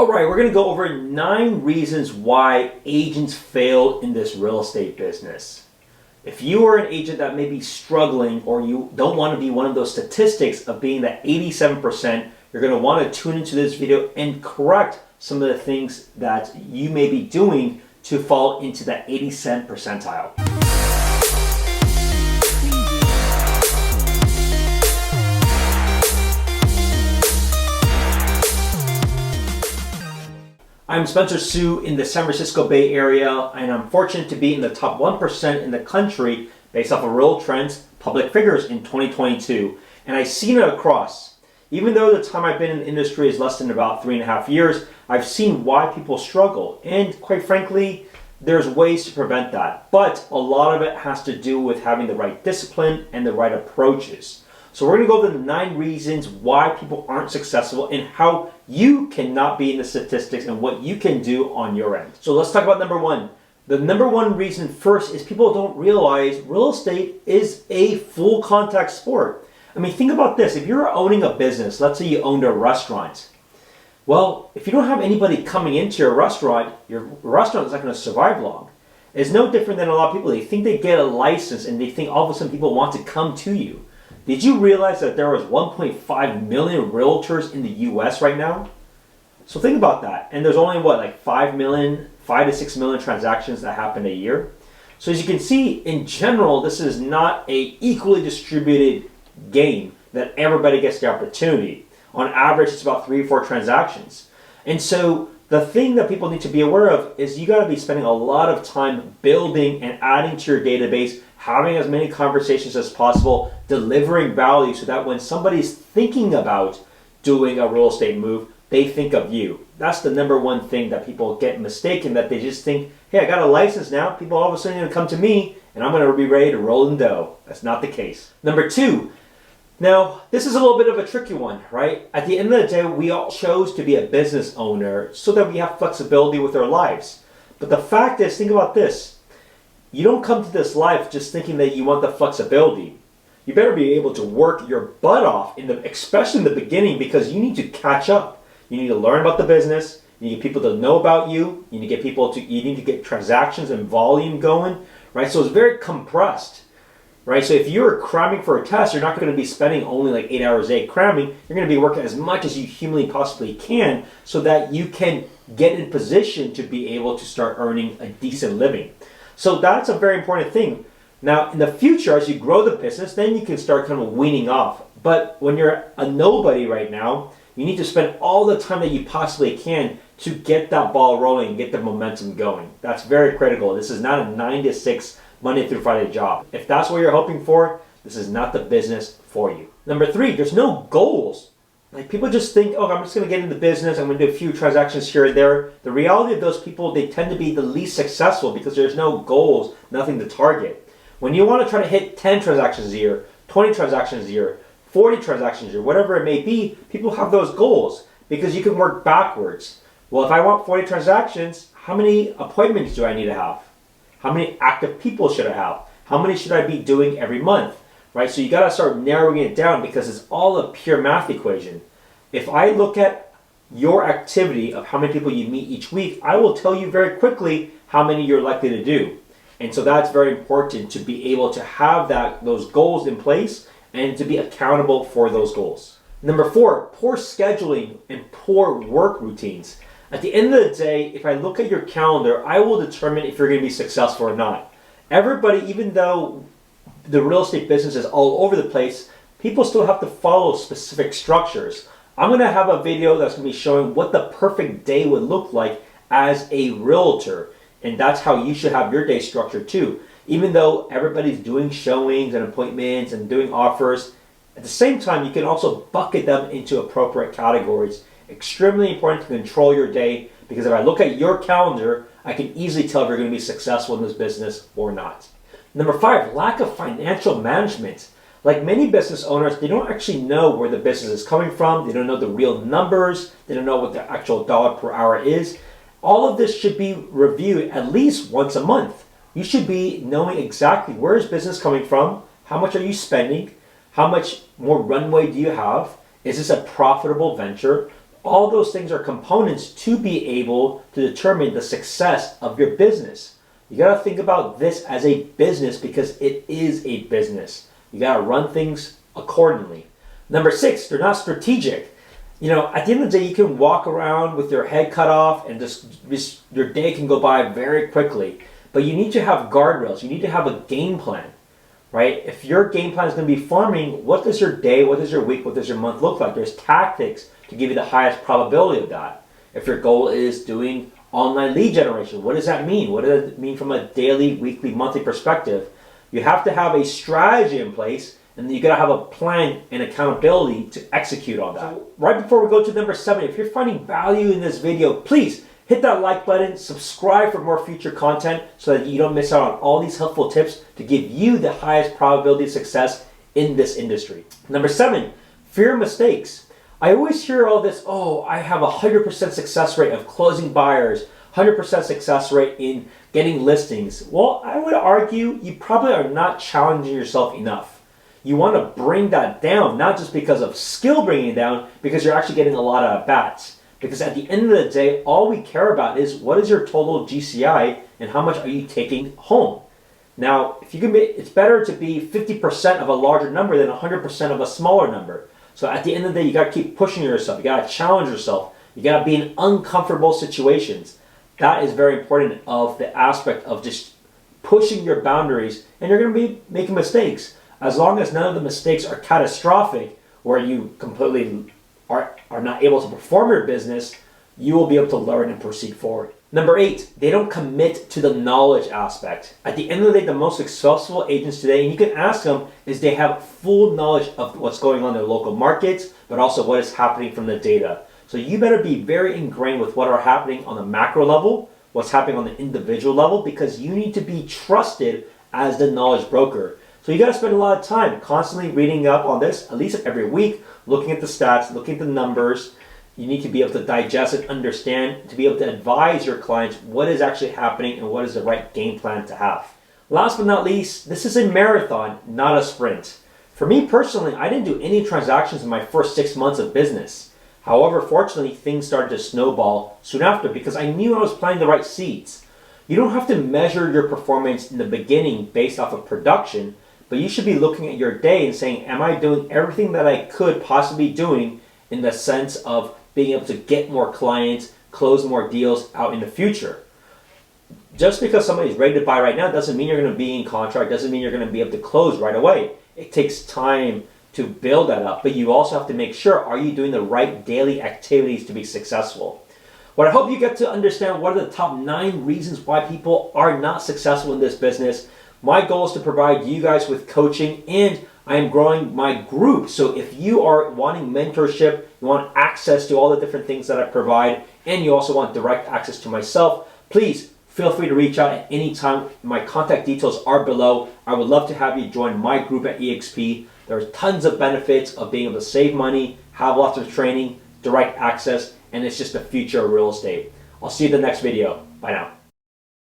All right, we're going to go over 9 reasons why agents fail in this real estate business. If you are an agent that may be struggling or you don't want to be one of those statistics of being that 87%, you're going to want to tune into this video and correct some of the things that you may be doing to fall into that 87th percentile. I'm Spencer Hsu in the San Francisco Bay Area, and I'm fortunate to be in the top 1% in the country based off of Real Trends public figures in 2022. And I've seen it across. Even though the time I've been in the industry is less than about 3.5 years, I've seen why people struggle. And quite frankly, there's ways to prevent that. But a lot of it has to do with having the right discipline and the right approaches. So we're going to go over the 9 reasons why people aren't successful and how you cannot be in the statistics and what you can do on your end. So let's talk about number 1. The number 1 reason first is people don't realize real estate is a full contact sport. I mean, think about this. If you're owning a business, let's say you owned a restaurant. Well, if you don't have anybody coming into your restaurant is not going to survive long. It's no different than a lot of people. They think they get a license and they think all of a sudden people want to come to you. Did you realize that there was 1.5 million realtors in the US right now? So think about that. And there's only like 5 to 6 million transactions that happen a year. So as you can see, in general, this is not a equally distributed game that everybody gets the opportunity. On average, it's about 3 or 4 transactions. And so the thing that people need to be aware of is you got to be spending a lot of time building and adding to your database, having as many conversations as possible, delivering value so that when somebody's thinking about doing a real estate move, they think of you. That's the number 1 thing that people get mistaken, that they just think, hey, I got a license now. People all of a sudden are going to come to me and I'm going to be ready to roll in dough. That's not the case. Number 2, now this is a little bit of a tricky one, right? At the end of the day, we all chose to be a business owner so that we have flexibility with our lives. But the fact is, think about this. You don't come to this life just thinking that you want the flexibility. You better be able to work your butt off, especially in the beginning, because you need to catch up. You need to learn about the business. You need people to know about you. You need to get transactions and volume going, right? So it's very compressed, right? So if you're cramming for a test, you're not going to be spending only like 8 hours a day cramming. You're going to be working as much as you humanly possibly can so that you can get in position to be able to start earning a decent living. So that's a very important thing. Now, in the future, as you grow the business, then you can start kind of weaning off. But when you're a nobody right now, you need to spend all the time that you possibly can to get that ball rolling and get the momentum going. That's very critical. This is not a 9 to 6 Monday through Friday job. If that's what you're hoping for, this is not the business for you. Number 3, there's no goals. Like, people just think, oh, I'm just going to get into business, I'm going to do a few transactions here and there. The reality of those people, they tend to be the least successful because there's no goals, nothing to target. When you want to try to hit 10 transactions a year, 20 transactions a year, 40 transactions a year, whatever it may be, people have those goals because you can work backwards. Well, if I want 40 transactions, how many appointments do I need to have? How many active people should I have? How many should I be doing every month? Right, so you got to start narrowing it down because it's all a pure math equation. If I look at your activity of how many people you meet each week, I will tell you very quickly how many you're likely to do. And so that's very important to be able to have those goals in place and to be accountable for those goals. Number 4, poor scheduling and poor work routines. At the end of the day, if I look at your calendar, I will determine if you're going to be successful or not. Everybody, even though the real estate business is all over the place, people still have to follow specific structures. I'm going to have a video that's going to be showing what the perfect day would look like as a realtor. And that's how you should have your day structured too. Even though everybody's doing showings and appointments and doing offers, at the same time, you can also bucket them into appropriate categories. Extremely important to control your day, because if I look at your calendar, I can easily tell if you're going to be successful in this business or not. Number 5, lack of financial management. Like many business owners, they don't actually know where the business is coming from. They don't know the real numbers. They don't know what the actual dollar per hour is. All of this should be reviewed at least once a month. You should be knowing exactly where is business coming from, how much are you spending, how much more runway do you have, is this a profitable venture? All those things are components to be able to determine the success of your business. You got to think about this as a business because it is a business. You got to run things accordingly. Number 6, they're not strategic. You know, at the end of the day, you can walk around with your head cut off and just your day can go by very quickly. But you need to have guardrails. You need to have a game plan, right? If your game plan is going to be farming, what does your day, what does your week, what does your month look like? There's tactics to give you the highest probability of that. If your goal is doing online lead generation, what does that mean? What does it mean from a daily, weekly, monthly perspective? You have to have a strategy in place, and then you got to have a plan and accountability to execute on that. So right before we go to number 7, if you're finding value in this video, please hit that like button, subscribe for more future content so that you don't miss out on all these helpful tips to give you the highest probability of success in this industry. Number 7, fear mistakes. I always hear all this, oh, I have a 100% success rate of closing buyers, 100% success rate in getting listings. Well, I would argue you probably are not challenging yourself enough. You want to bring that down, not just because of skill bringing it down, because you're actually getting a lot of at-bats. Because at the end of the day, all we care about is what is your total GCI and how much are you taking home. Now, if you can it's better to be 50% of a larger number than 100% of a smaller number. So at the end of the day, you got to keep pushing yourself. You got to challenge yourself. You got to be in uncomfortable situations. That is very important of the aspect of just pushing your boundaries, and you're going to be making mistakes. As long as none of the mistakes are catastrophic, where you completely are not able to perform your business, you will be able to learn and proceed forward. Number 8, they don't commit to the knowledge aspect. At the end of the day, the most successful agents today, and you can ask them, is they have full knowledge of what's going on in their local markets, but also what is happening from the data. So you better be very ingrained with what are happening on the macro level, what's happening on the individual level, because you need to be trusted as the knowledge broker. So you got to spend a lot of time constantly reading up on this, at least every week, looking at the stats, looking at the numbers. You need to be able to digest and understand, to be able to advise your clients what is actually happening and what is the right game plan to have. Last but not least, this is a marathon, not a sprint. For me personally, I didn't do any transactions in my first 6 months of business. However, fortunately, things started to snowball soon after because I knew I was planting the right seeds. You don't have to measure your performance in the beginning based off of production, but you should be looking at your day and saying, am I doing everything that I could possibly doing in the sense of being able to get more clients, close more deals out in the future. Just because somebody's ready to buy right now doesn't mean you're going to be in contract, doesn't mean you're going to be able to close right away. It takes time to build that up, but you also have to make sure, are you doing the right daily activities to be successful? What I hope you get to understand, what are the top 9 reasons why people are not successful in this business. My goal is to provide you guys with coaching, and I am growing my group. So if you are wanting mentorship, you want access to all the different things that I provide, and you also want direct access to myself, please feel free to reach out at any time. My contact details are below. I would love to have you join my group at EXP. There's tons of benefits of being able to save money, have lots of training, direct access, and it's just the future of real estate. I'll see you in the next video. Bye now.